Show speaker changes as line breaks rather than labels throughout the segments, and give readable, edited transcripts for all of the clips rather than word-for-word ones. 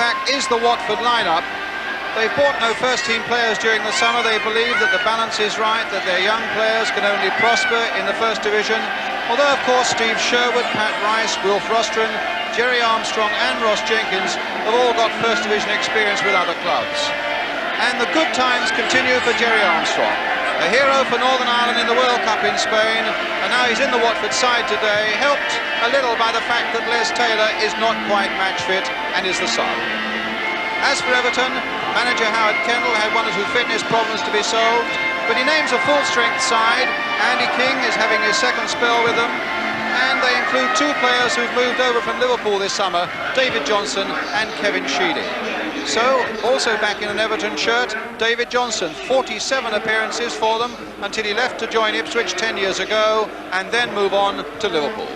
back is the Watford lineup. They've bought no first-team players during the summer. They believe that the balance is right, that their young players can only prosper in the First Division. Although, of course, Steve Sherwood, Pat Rice, Wilf Rostron, Jerry Armstrong and Ross Jenkins have all got First Division experience with other clubs. And the good times continue for Jerry Armstrong, a hero for Northern Ireland in the World Cup in Spain, and now he's in the Watford side today, helped a little by the fact that Les Taylor is not quite match fit and is the sub. As for Everton, manager Howard Kendall had one or two fitness problems to be solved, but he names a full-strength side. Andy King is having his second spell with them, and they include two players who've moved over from Liverpool this summer, David Johnson and Kevin Sheedy. So, also back in an Everton shirt, David Johnson, 47 appearances for them until he left to join Ipswich 10 years ago and then move on to Liverpool.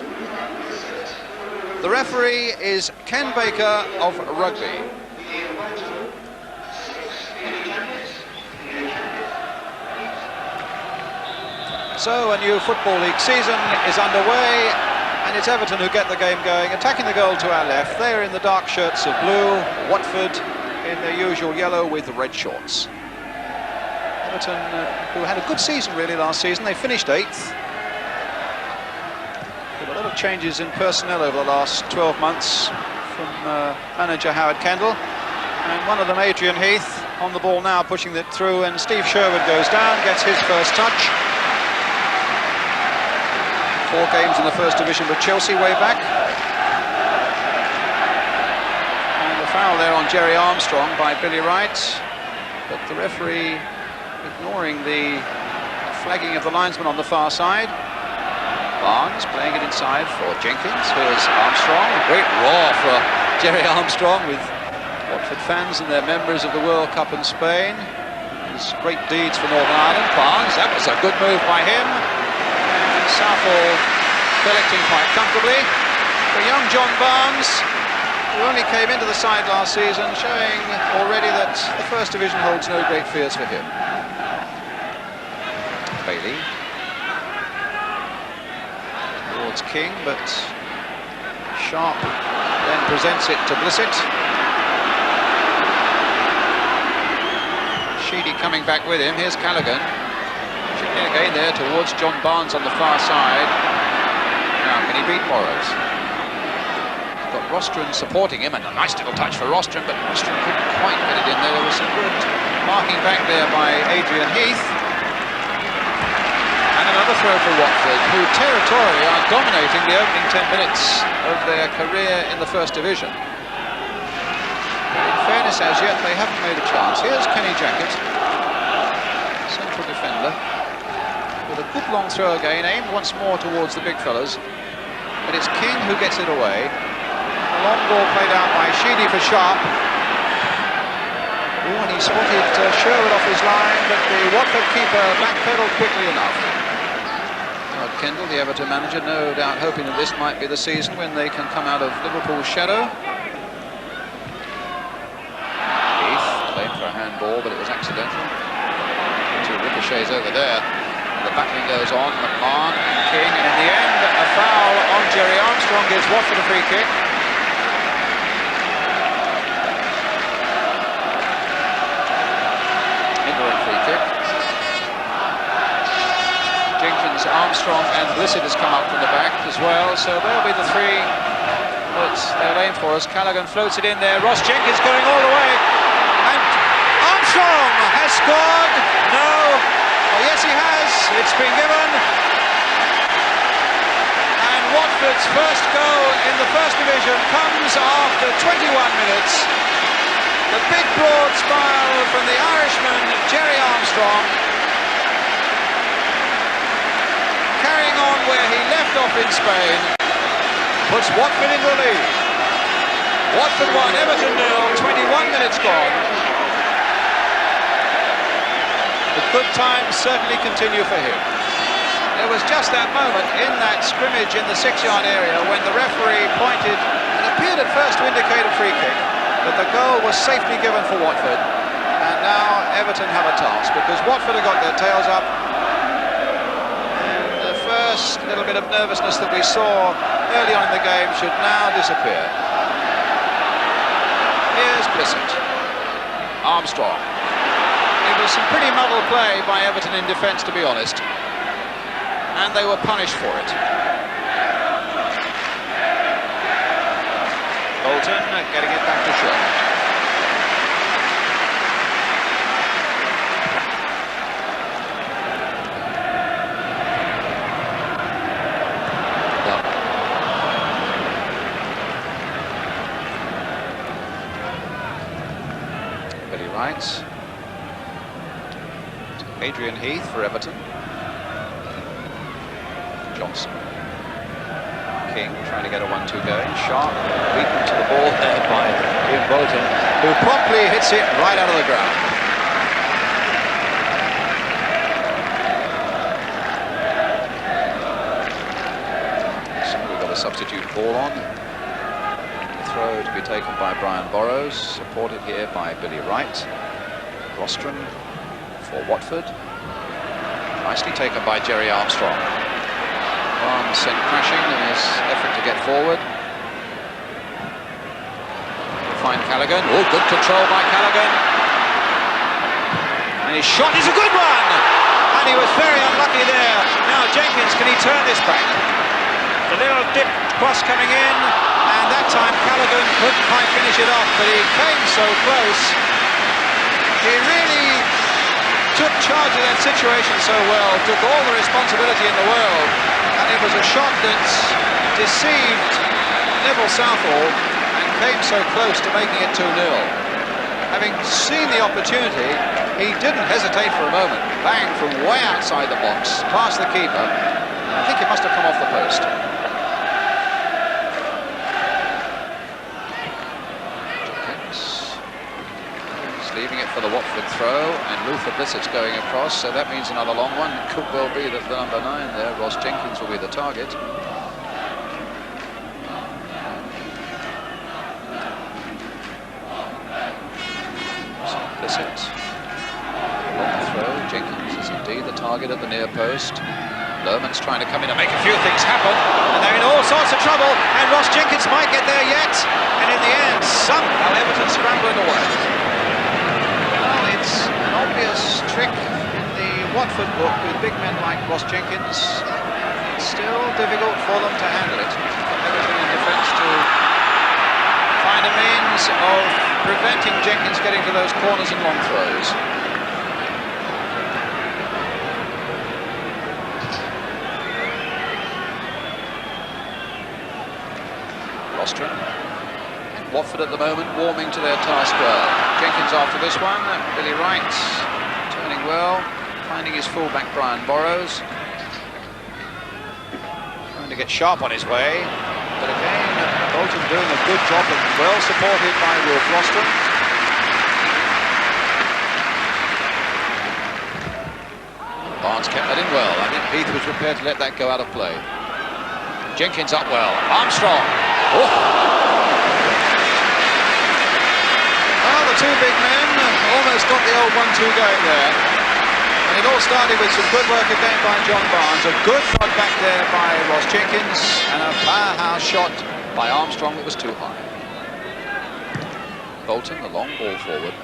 The referee is Ken Baker of Rugby. So a new Football League season is underway, and it's Everton who get the game going, attacking the goal to our left. They're in the dark shirts of blue, Watford in their usual yellow with the red shorts. Everton, who had a good season really last season, they finished 8th. With a lot of changes in personnel over the last 12 months from manager Howard Kendall. And one of them, Adrian Heath, on the ball now, pushing it through, and Steve Sherwood goes down, gets his first touch. 4 games in the First Division with Chelsea way back. And the foul there on Jerry Armstrong by Billy Wright. But the referee ignoring the flagging of the linesman on the far side. Barnes playing it inside for Jenkins. Here's Armstrong. A great roar for Jerry Armstrong with Watford fans and their members of the World Cup in Spain. His great deeds for Northern Ireland. Barnes, that was a good move by him. Southall collecting quite comfortably. For young John Barnes, who only came into the side last season, showing already that the First Division holds no great fears for him. Bailey towards King, but Sharp then presents it to Blissett. Sheedy coming back with him. Here's Callaghan. Again there towards John Barnes on the far side. Now, can he beat Morrows? He's got Rostron supporting him, and a nice little touch for Rostron, but Rostron couldn't quite get it in there. There was some good marking back there by Adrian Heath. And another throw for Watford, who territorially are dominating the opening 10 minutes of their career in the First Division. But in fairness, as yet, they haven't made a chance. Here's Kenny Jackett, central defender. With a good long throw again, aimed once more towards the big fellas. But it's King who gets it away. A long ball played out by Sheedy for Sharp. Oh, and he spotted Sherwood off his line, but the Watford keeper backpedaled quickly enough. Howard Kendall, the Everton manager, no doubt hoping that this might be the season when they can come out of Liverpool's shadow. Heath claimed for a handball, but it was accidental. 2 ricochets over there. The battling goes on, McMahon and King, and in the end, a foul on Jerry Armstrong gives Watford a free kick. Indirect free kick. Jenkins, Armstrong and Blissett has come up from the back as well, so they'll be the 3 that they'll aim for us. Callaghan floats it in there, Ross Jenkins going all the way, and Armstrong has scored. No. Oh, yes, he has. It's been given. And Watford's first goal in the First Division comes after 21 minutes. The big, broad smile from the Irishman, Jerry Armstrong. Carrying on where he left off in Spain. Puts Watford in the lead. Watford 1, Everton 0, 21 minutes gone. The good times certainly continue for him. There was just that moment in that scrimmage in the 6-yard area when the referee pointed and appeared at first to indicate a free kick, but the goal was safely given for Watford. And now Everton have a task, because Watford have got their tails up. And the first little bit of nervousness that we saw early on in the game should now disappear. Here's Blissett. Armstrong. It was some pretty muddled play by Everton in defence, to be honest. And they were punished for it. Bolton getting it back to Shaw. Adrian Heath for Everton. Johnson. King trying to get a 1-2 going. Sharp beaten to the ball there by Ian Bolton, who promptly hits it right out of the ground. So we've got a substitute ball on. The throw to be taken by Brian Burrows, supported here by Billy Wright. Rostron for Watford. Nicely taken by Jerry Armstrong. Barnes sent crashing in his effort to get forward. Find Callaghan. Oh, good control by Callaghan. And his shot is a good one! And he was very unlucky there. Now Jenkins, can he turn this back? The little dip cross coming in, and that time Callaghan couldn't quite finish it off, but he came so close. He really took charge of that situation so well, took all the responsibility in the world, and it was a shot that deceived Neville Southall and came so close to making it 2-0. Having seen the opportunity, he didn't hesitate for a moment. Bang from way outside the box, past the keeper. I think it must have come off the post. Leaving it for the Watford throw, and Luther Blissett's going across, so that means another long one. It could well be that the number 9 there, Ross Jenkins, will be the target. So Blissett, long throw. Jenkins is indeed the target at the near post. Lohmann's trying to come in and make a few things happen, and they're in all sorts of trouble, and Ross Jenkins might get there yet, and in the end, somehow Everton scrambling away. It's an obvious trick in the Watford book with big men like Ross Jenkins. It's still difficult for them to handle it. Everything in defence to find a means of preventing Jenkins getting to those corners and long throws. Rostron. Watford at the moment warming to their task well. Jenkins after this one, Billy Wright turning well, finding his fullback Brian Burrows. Trying to get Sharp on his way, but again Bolton doing a good job and well supported by Wilf Rostron. Barnes kept that in well. I think Heath was prepared to let that go out of play. Jenkins up well. Armstrong. Oh. The two big men almost got the old 1-2 going there. And it all started with some good work again by John Barnes. A good nod back there by Ross Jenkins, and a powerhouse shot by Armstrong that was too high. Bolton, the long ball forward.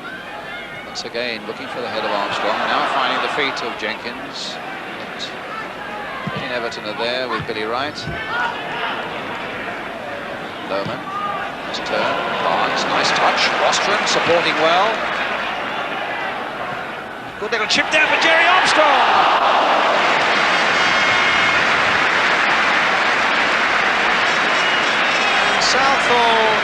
Once again looking for the head of Armstrong. Now finding the feet of Jenkins. Everton are there with Billy Wright. Lohmann. Nice turn. Barnes, nice touch. Rostron supporting well. Good little chip there for Jerry Armstrong. And Southall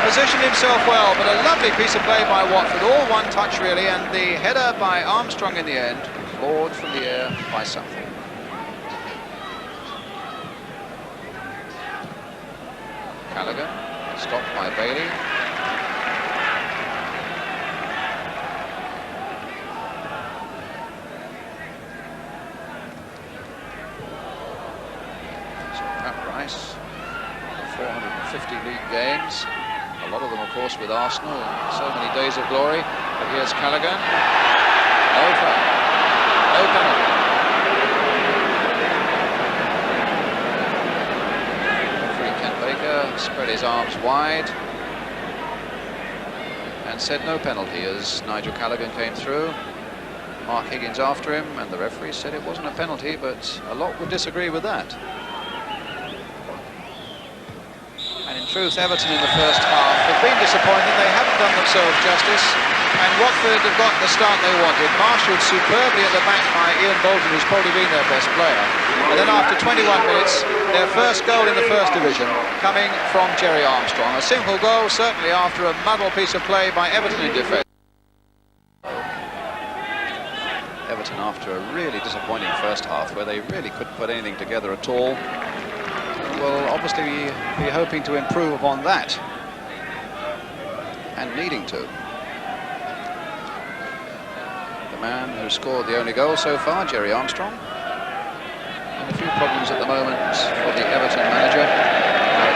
positioned himself well, but a lovely piece of play by Watford. All one touch really, and the header by Armstrong in the end, floored from the air by Southall. Callaghan, stopped by Bailey. So Pat Rice, 450 league games, a lot of them of course with Arsenal, and so many days of glory. But here's Callaghan, no foul, no penalty. Spread his arms wide. and said no penalty as Nigel Callaghan came through. Mark Higgins after him, and the referee said it wasn't a penalty, but a lot would disagree with that. And in truth, Everton in the first half have been disappointing. They haven't done themselves justice, and Watford have got the start they wanted. Marshalled superbly at the back by Ian Bolton, who's probably been their best player. And then after 21 minutes, their first goal in the First Division coming from Jerry Armstrong. A simple goal, certainly after a muddled piece of play by Everton in defence. Everton, after a really disappointing first half where they really couldn't put anything together at all, will obviously be hoping to improve upon that, and needing to. The man who scored the only goal so far, Jerry Armstrong, and a few problems at the moment for the Everton manager,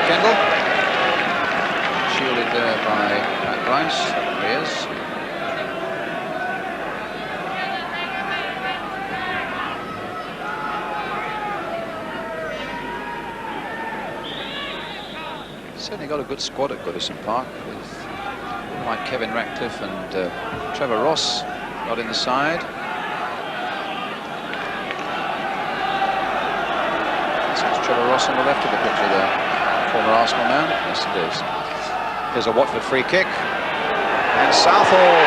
Kendall, shielded there by Pat Rice. There he is. Certainly got a good squad at Goodison Park, with like Kevin Ratcliffe and Trevor Ross not in the side. That's Trevor Ross on the left of the picture there, former Arsenal man. Yes, it is. Here's a Watford free kick, and Southall,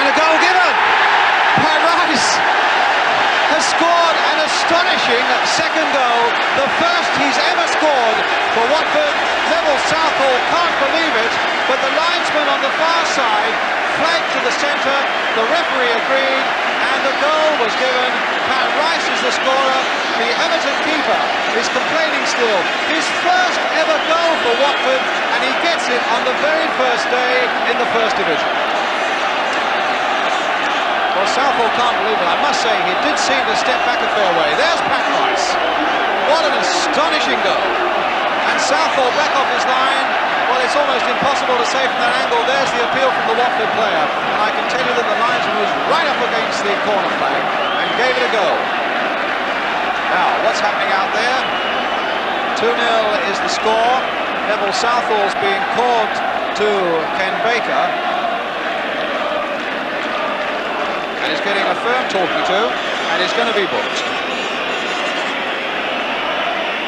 and a goal given. Pat Rice has scored an astonishing second goal, the first he's ever scored for Watford. Neville Southall can't believe it, but the linesman on the far side flagged to the centre, the referee agreed, and the goal was given. Pat Rice is the scorer. The Everton keeper is complaining still. His first ever goal for Watford, and he gets it on the very first day in the First Division. Well, Southall can't believe it. I must say, he did seem to step back a fair way. There's Pat Rice. What an astonishing goal. And Southall back off his line. Well, it's almost impossible to say from that angle. There's the appeal from the Watford player. And I can tell you that the linesman was right up against the corner flag and gave it a go. Now, what's happening out there? 2-0 is the score. Neville Southall's being called to Ken Baker. And he's getting a firm talking to, and he's going to be booked.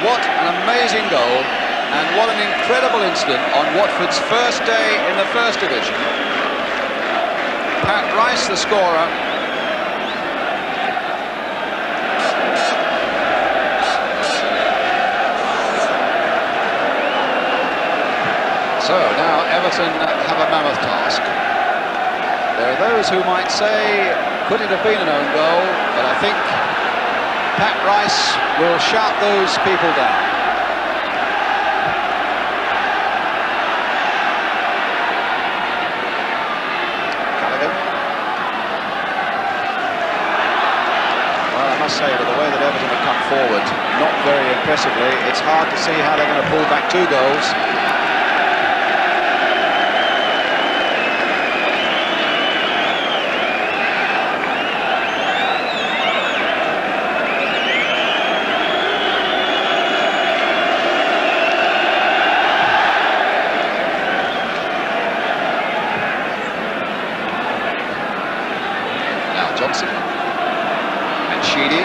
What an amazing goal, and what an incredible incident on Watford's first day in the First Division. Pat Rice, the scorer. So now Everton have a mammoth task. There are those who might say, could it have been an own goal? But I think Pat Rice will shout those people down. Callaghan. Well, I must say, with the way that Everton have come forward, not very impressively, it's hard to see how they're going to pull back 2 goals. Johnson and Sheedy.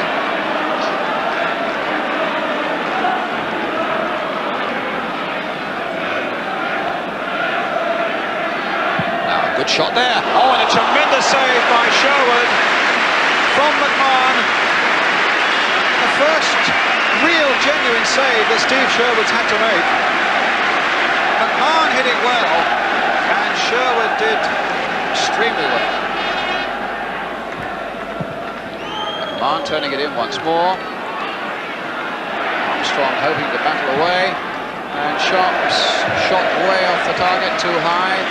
Now a good shot there. Oh, and a tremendous save by Sherwood from McMahon. The first real genuine save that Steve Sherwood's had to make. McMahon hit it well, and Sherwood did extremely well. McMahon turning it in once more. Armstrong hoping to battle away, and Sharp's shot way off the target, too high.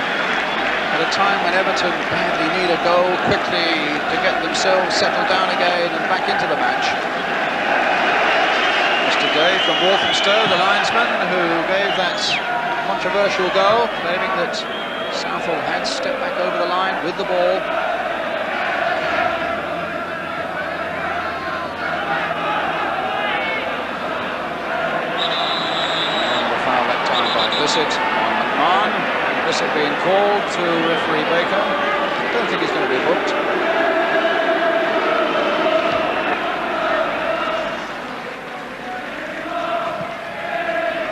At a time when Everton badly need a goal quickly to get themselves settled down again and back into the match. Mr. Day from Walthamstow, the linesman who gave that controversial goal, claiming that Southall had stepped back over the line with the ball. Bissett on McMahon, and Bissett being been called to referee Baker. I don't think he's going to be booked.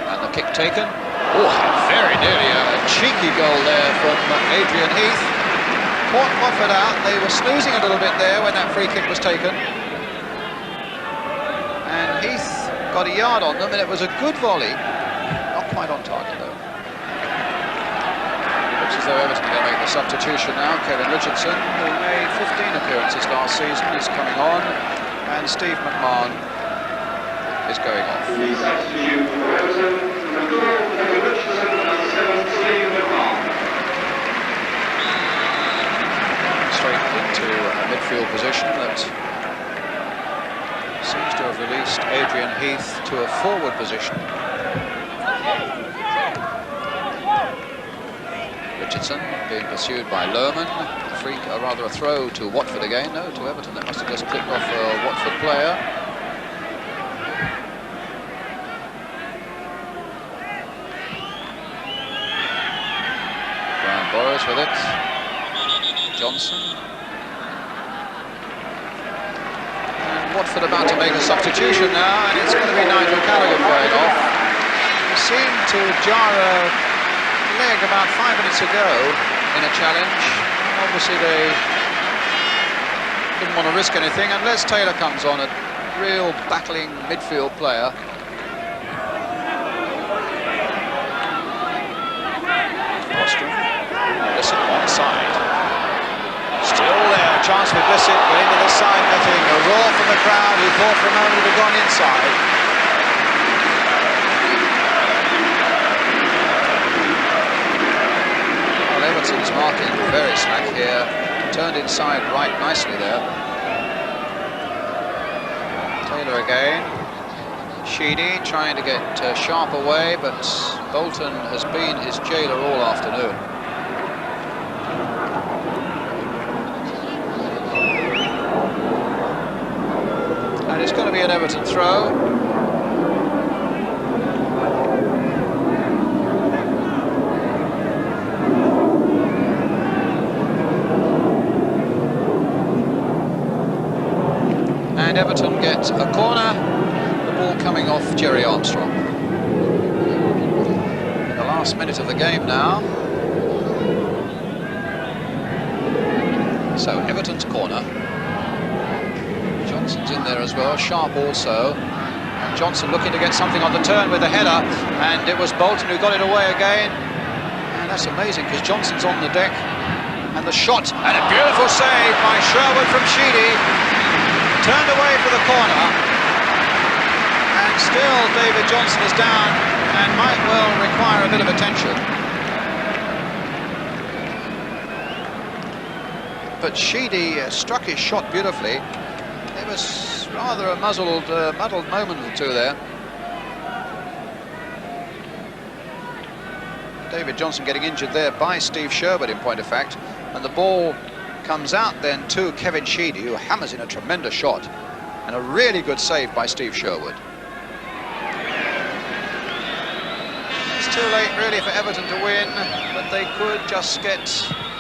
And the kick taken. Oh, very nearly a cheeky goal there from Adrian Heath. Caught Watford out. They were snoozing a little bit there when that free kick was taken. And Heath got a yard on them, and it was a good volley. Not quite on target, though. It looks as though Everton are going to make the substitution now. Kevin Richardson, who made 15 appearances last season, is coming on. And Steve McMahon is going off.
The substitute for Everton, number 4, Kevin Richardson, and 7, Steve McMahon.
Straight into a midfield position that seems to have released Adrian Heath to a forward position. Richardson being pursued by Lohman. A throw to Watford again. No, to Everton. That must have just clipped off a Watford player. Brian Borris with it. Johnson. And Watford about to make a substitution now, and it's going to be Nigel Callaghan going off. He seemed to jar a leg about 5 minutes ago in a challenge. Obviously they didn't want to risk anything, and Les Taylor comes on, a real battling midfield player. Ostrom. Listen, onside. Still there, a chance for Blissett, but into this side, getting a roar from the crowd who thought for a moment it had gone inside. Well, Everton's marking very slack here, turned inside right nicely there. Taylor again. Sheedy trying to get Sharp away, but Bolton has been his jailer all afternoon. And it's going to be an Everton throw. And Everton get a corner, the ball coming off Jerry Armstrong. In the last minute of the game now. So Everton's corner. Johnson's in there as well, Sharp also. And Johnson looking to get something on the turn with a header, and it was Bolton who got it away again. And that's amazing because Johnson's on the deck. And the shot, and a beautiful save by Sherwood from Sheedy. Turned away for the corner, and still David Johnson is down and might well require a bit of attention. But Sheedy struck his shot beautifully. There was rather a muddled moment or two there. David Johnson getting injured there by Steve Sherwood, in point of fact, and the ball comes out then to Kevin Sheedy, who hammers in a tremendous shot, and a really good save by Steve Sherwood. It's too late really for Everton to win, but they could just get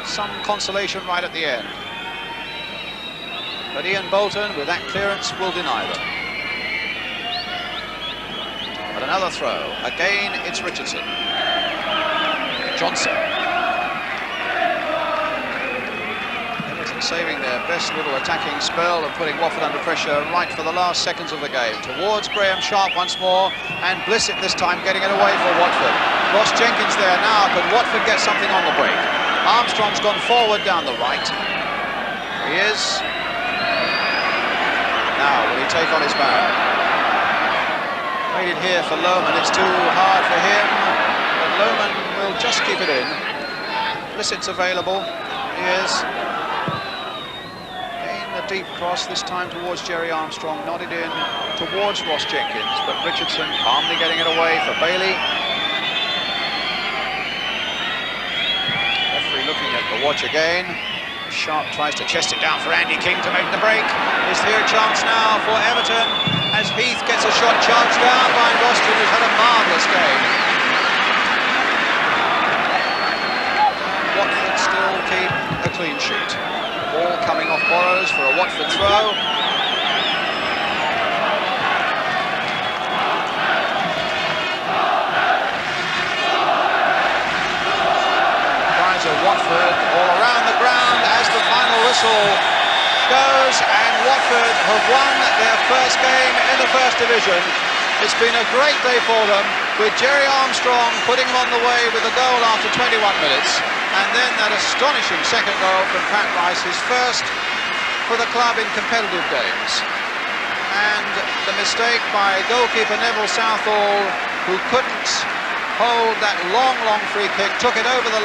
some consolation right at the end. But Ian Bolton, with that clearance, will deny them. But another throw. Again, it's Richardson. Johnson. Saving their best little attacking spell and putting Watford under pressure right for the last seconds of the game. Towards Graham Sharp once more, and Blissett this time getting it away for Watford. Ross Jenkins there now, but Watford gets something on the break. Armstrong's gone forward down the right. He is. Now, will he take on his man? Waited here for Lohman, it's too hard for him, but Lohman will just keep it in. Blissett's available, he is. Deep cross, this time towards Jerry Armstrong, nodded in towards Ross Jenkins, but Richardson calmly getting it away for Bailey. Referee looking at the watch again. Sharp tries to chest it down for Andy King to make the break. Is here a chance now for Everton as Heath gets a shot charged down by Roston, who's had a marvellous game. clean sheet. Ball coming off Borrows for a Watford throw. Watford all around the ground as the final whistle goes, and Watford have won their first game in the First Division. It's been a great day for them, with Jerry Armstrong putting them on the way with a goal after 21 minutes, and then that astonishing second goal from Pat Rice, his first for the club in competitive games. And the mistake by goalkeeper Neville Southall, who couldn't hold that long free kick, took it over the